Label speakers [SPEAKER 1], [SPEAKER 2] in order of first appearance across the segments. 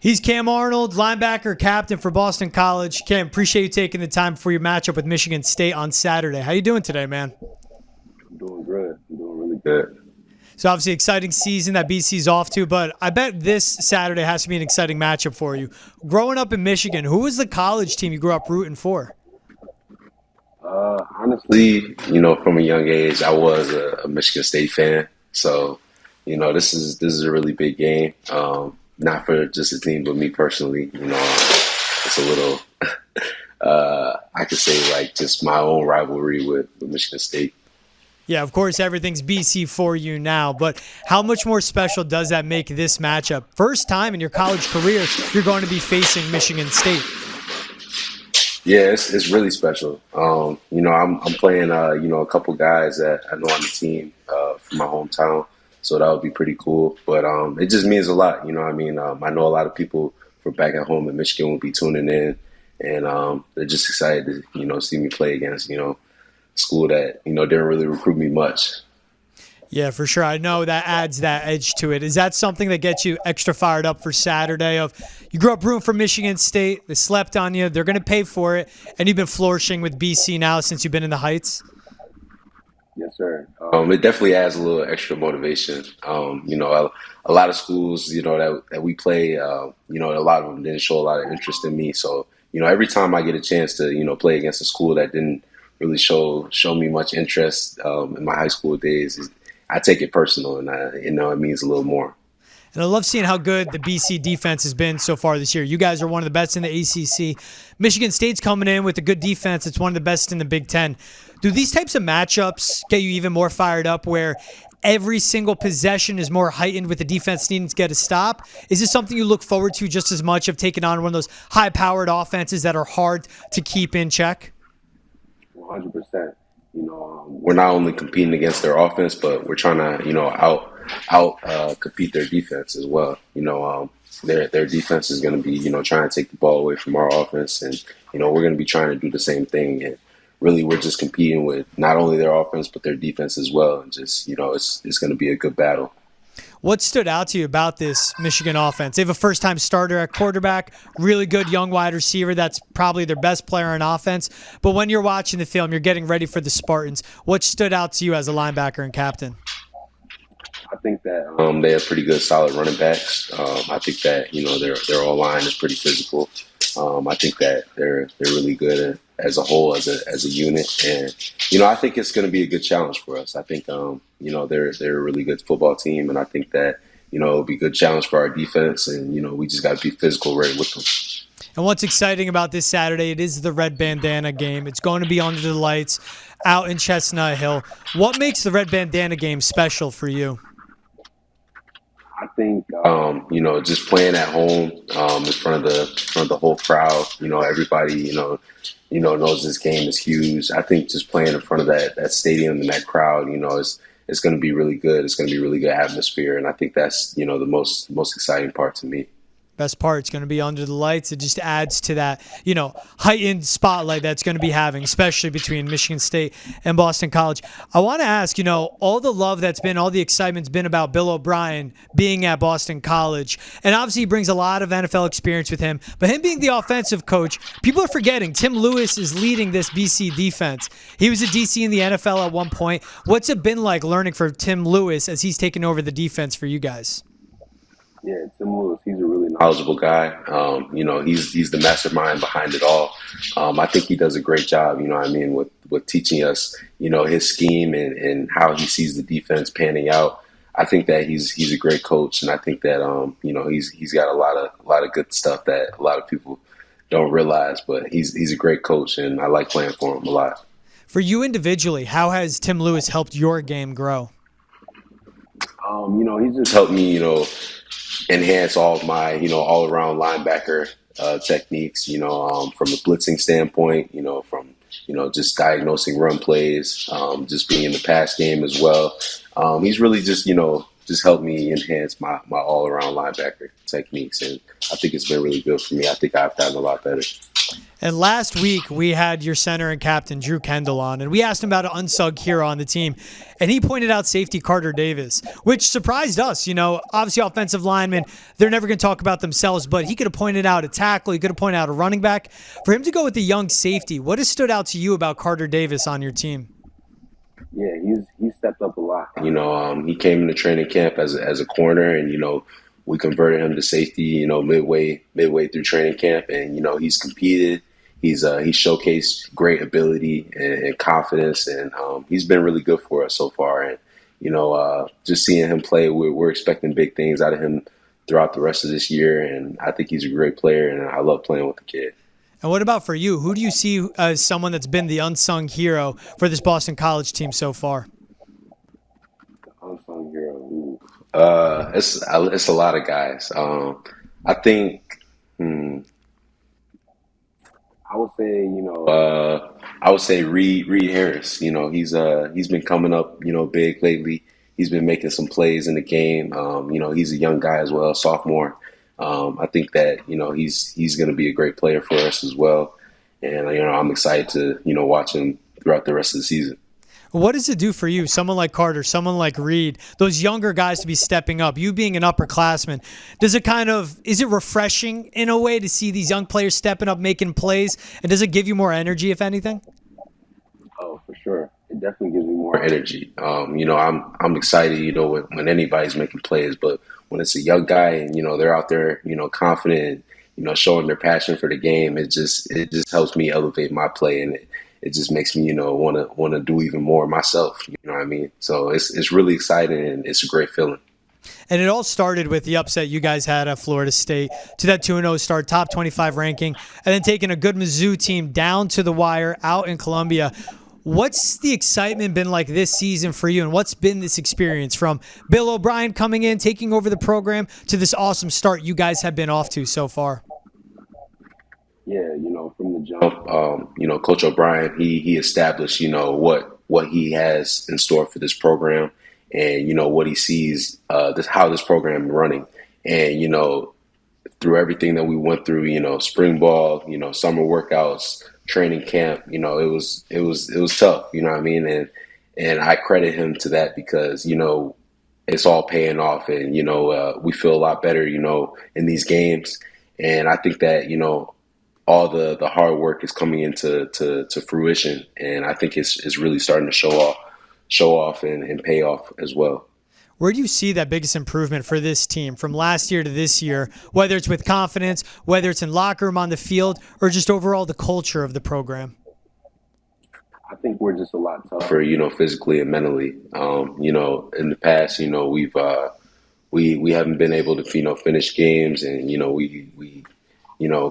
[SPEAKER 1] He's Kam Arnold, linebacker, captain for Boston College. Kam, appreciate you taking the time for your matchup with Michigan State on Saturday. How you doing today, man?
[SPEAKER 2] I'm doing good. I'm doing really good.
[SPEAKER 1] So obviously exciting season that BC's off to, but I bet this Saturday has to be an exciting matchup for you. Growing up in Michigan, who was the college team you grew up rooting for?
[SPEAKER 2] Honestly, from a young age, I was a Michigan State fan. So, this is a really big game. Not for just the team, but me personally. It's a little. I could say like just my own rivalry with Michigan State.
[SPEAKER 1] Yeah, of course, everything's BC for you now, but how much more special does that make this matchup? First time in your college career, you're going to be facing Michigan State.
[SPEAKER 2] Yeah, it's really special. I'm playing a couple guys that I know on the team from my hometown, so that would be pretty cool. But it just means a lot. I know a lot of people from back at home in Michigan will be tuning in, and they're just excited to see me play against school that didn't really recruit me much.
[SPEAKER 1] Yeah, for sure. I know that adds that edge to it. Is that something that gets you extra fired up for Saturday? Of you grew up rooting for Michigan State, they slept on you, they're going to pay for it, and you've been flourishing with BC now since you've been in the Heights?
[SPEAKER 2] Yes, sir. It definitely adds a little extra motivation. A lot of schools, that we play, a lot of them didn't show a lot of interest in me. So, every time I get a chance to, play against a school that didn't really show me much interest in my high school days, I take it personal, and it means a little more.
[SPEAKER 1] And I love seeing how good the BC defense has been so far this year. You guys are one of the best in the ACC. Michigan State's coming in with a good defense. It's one of the best in the Big Ten. Do these types of matchups get you even more fired up where every single possession is more heightened with the defense needing to get a stop? Is this something you look forward to just as much of taking on one of those high-powered offenses that are hard to keep in check?
[SPEAKER 2] 100%. We're not only competing against their offense, but we're trying to, out compete their defense as well. Their defense is going to be, trying to take the ball away from our offense, and we're going to be trying to do the same thing. And really, we're just competing with not only their offense but their defense as well. And just, it's going to be a good battle.
[SPEAKER 1] What stood out to you about this Michigan offense? They have a first-time starter at quarterback, really good young wide receiver. That's probably their best player on offense. But when you're watching the film, you're getting ready for the Spartans. What stood out to you as a linebacker and captain?
[SPEAKER 2] I think that they have pretty good, solid running backs. I think that their O line is pretty physical. I think that they're really good as a whole, as a unit, and I think it's going to be a good challenge for us. I think they're a really good football team, and I think that it'll be a good challenge for our defense, and we just got to be physical right with them.
[SPEAKER 1] And what's exciting about this Saturday, it is the Red Bandanna Game. It's going to be under the lights out in Chestnut Hill. What makes the Red Bandanna Game special for you?
[SPEAKER 2] I think just playing at home in front of the whole crowd. Everybody knows this game is huge. I think just playing in front of that stadium and that crowd, it's going to be really good. It's going to be really good atmosphere, and I think that's the most exciting part to me.
[SPEAKER 1] Best part, it's going to be under the lights. It just adds to that, heightened spotlight that's going to be having, especially between Michigan State and Boston College. I want to ask, all the love that's been, all the excitement's been about Bill O'Brien being at Boston College. And obviously he brings a lot of NFL experience with him. But him being the offensive coach, people are forgetting Tim Lewis is leading this BC defense. He was a DC in the NFL at one point. What's it been like learning for Tim Lewis as he's taken over the defense for you guys?
[SPEAKER 2] Yeah, Tim Lewis, he's a really knowledgeable guy. He's the mastermind behind it all. I think he does a great job, with teaching us, his scheme and how he sees the defense panning out. I think that he's a great coach, and I think that he's got a lot of good stuff that a lot of people don't realize. But he's a great coach, and I like playing for him a lot.
[SPEAKER 1] For you individually, how has Tim Lewis helped your game grow?
[SPEAKER 2] He's just helped me, enhance all of my, all around linebacker techniques, from a blitzing standpoint, from, just diagnosing run plays, just being in the pass game as well. He's really just helped me enhance my all around linebacker techniques. And I think it's been really good for me. I think I've gotten a lot better.
[SPEAKER 1] And last week, we had your center and captain, Drew Kendall, on, and we asked him about an unsung hero on the team. And he pointed out safety Carter Davis, which surprised us. You know, obviously, offensive linemen, they're never going to talk about themselves, but he could have pointed out a tackle. He could have pointed out a running back. For him to go with the young safety, what has stood out to you about Carter Davis on your team?
[SPEAKER 2] Yeah, he's stepped up a lot. He came into training camp as a corner, and we converted him to safety. Midway through training camp, and he's competed. He's showcased great ability and confidence, and he's been really good for us so far. And just seeing him play, we're expecting big things out of him throughout the rest of this year. And I think he's a great player, and I love playing with the kid.
[SPEAKER 1] And what about for you? Who do you see as someone that's been the unsung hero for this Boston College team so far?
[SPEAKER 2] Unsung hero. Ooh. It's a lot of guys. I think. I would say Reed Harris. He's been coming up, big lately. He's been making some plays in the game. He's a young guy as well, sophomore. I think that he's going to be a great player for us as well, and I'm excited to watch him throughout the rest of the season.
[SPEAKER 1] What does it do for you, someone like Carter, someone like Reed, those younger guys to be stepping up, you being an upperclassman? Is it refreshing in a way to see these young players stepping up, making plays? And does it give you more energy, if anything?
[SPEAKER 2] Oh, for sure. It definitely gives me more energy. I'm excited, when anybody's making plays, but when it's a young guy and, they're out there, confident, showing their passion for the game, it just helps me elevate my play, and it just makes me, want to do even more myself. You know what I mean? So it's really exciting, and it's a great feeling.
[SPEAKER 1] And it all started with the upset you guys had at Florida State to that 2-0 start, top 25 ranking, and then taking a good Mizzou team down to the wire out in Columbia. What's the excitement been like this season for you, and what's been this experience from Bill O'Brien coming in, taking over the program, to this awesome start you guys have been off to so far?
[SPEAKER 2] Yeah, from the jump, Coach O'Brien, he established, what he has in store for this program, and what he sees how this program is running, and through everything that we went through, spring ball, summer workouts, training camp, it was tough, you know what I mean, and I credit him to that because it's all paying off, and we feel a lot better, in these games, and I think that all the hard work is coming into fruition, and I think it's really starting to show off and pay off as well.
[SPEAKER 1] Where do you see that biggest improvement for this team from last year to this year, whether it's with confidence, whether it's in locker room, on the field, or just overall the culture of the program?
[SPEAKER 2] I think we're just a lot tougher, physically and mentally. In the past, we haven't been able to, finish games, and we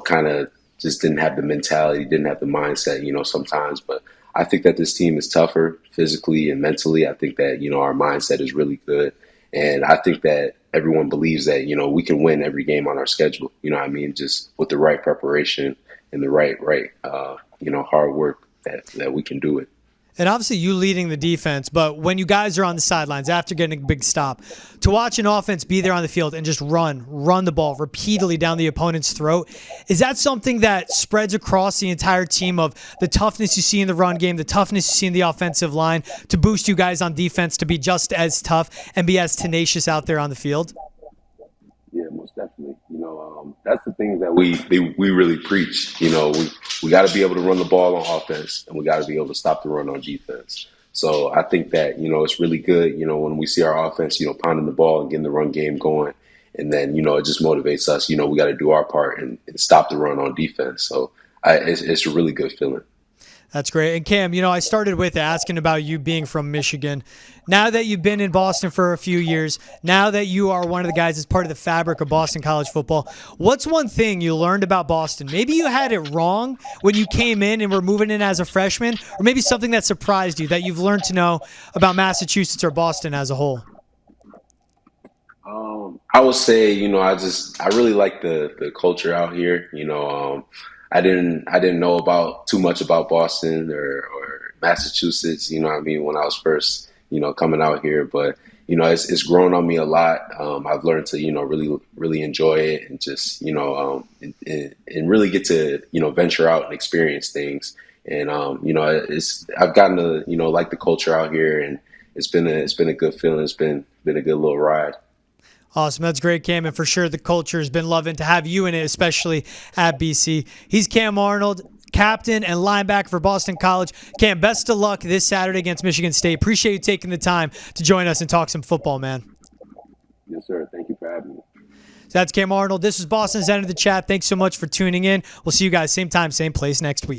[SPEAKER 2] kind of just didn't have the mentality, didn't have the mindset, sometimes. But I think that this team is tougher physically and mentally. I think that, our mindset is really good. And I think that everyone believes that, we can win every game on our schedule. You know what I mean? Just with the right preparation and the right, hard work that we can do it.
[SPEAKER 1] And obviously you leading the defense, but when you guys are on the sidelines after getting a big stop, to watch an offense be there on the field and just run the ball repeatedly down the opponent's throat, is that something that spreads across the entire team, of the toughness you see in the run game, the toughness you see in the offensive line, to boost you guys on defense to be just as tough and be as tenacious out there on the field?
[SPEAKER 2] Yeah, most definitely. That's the things that we really preach. We got to be able to run the ball on offense, and we got to be able to stop the run on defense. So I think that, it's really good, when we see our offense, pounding the ball and getting the run game going. And then, it just motivates us. We got to do our part and stop the run on defense. So it's a really good feeling.
[SPEAKER 1] That's great. And Kam, I started with asking about you being from Michigan. Now that you've been in Boston for a few years, now that you are one of the guys that's part of the fabric of Boston college football, what's one thing you learned about Boston? Maybe you had it wrong when you came in and were moving in as a freshman, or maybe something that surprised you that you've learned to know about Massachusetts or Boston as a whole.
[SPEAKER 2] I would say, I really like the culture out here. I didn't know about too much about Boston or Massachusetts, when I was first, coming out here. But, it's grown on me a lot. I've learned to, really enjoy it and just, and really get to, venture out and experience things. And, I've gotten to, like the culture out here, and it's been a good feeling. It's been a good little ride.
[SPEAKER 1] Awesome. That's great, Cam. And for sure, the culture has been loving to have you in it, especially at BC. He's Kam Arnold, captain and linebacker for Boston College. Cam, best of luck this Saturday against Michigan State. Appreciate you taking the time to join us and talk some football, man.
[SPEAKER 2] Yes, sir. Thank you for having me.
[SPEAKER 1] So that's Kam Arnold. This is Boston's End of the Chat. Thanks so much for tuning in. We'll see you guys same time, same place next week.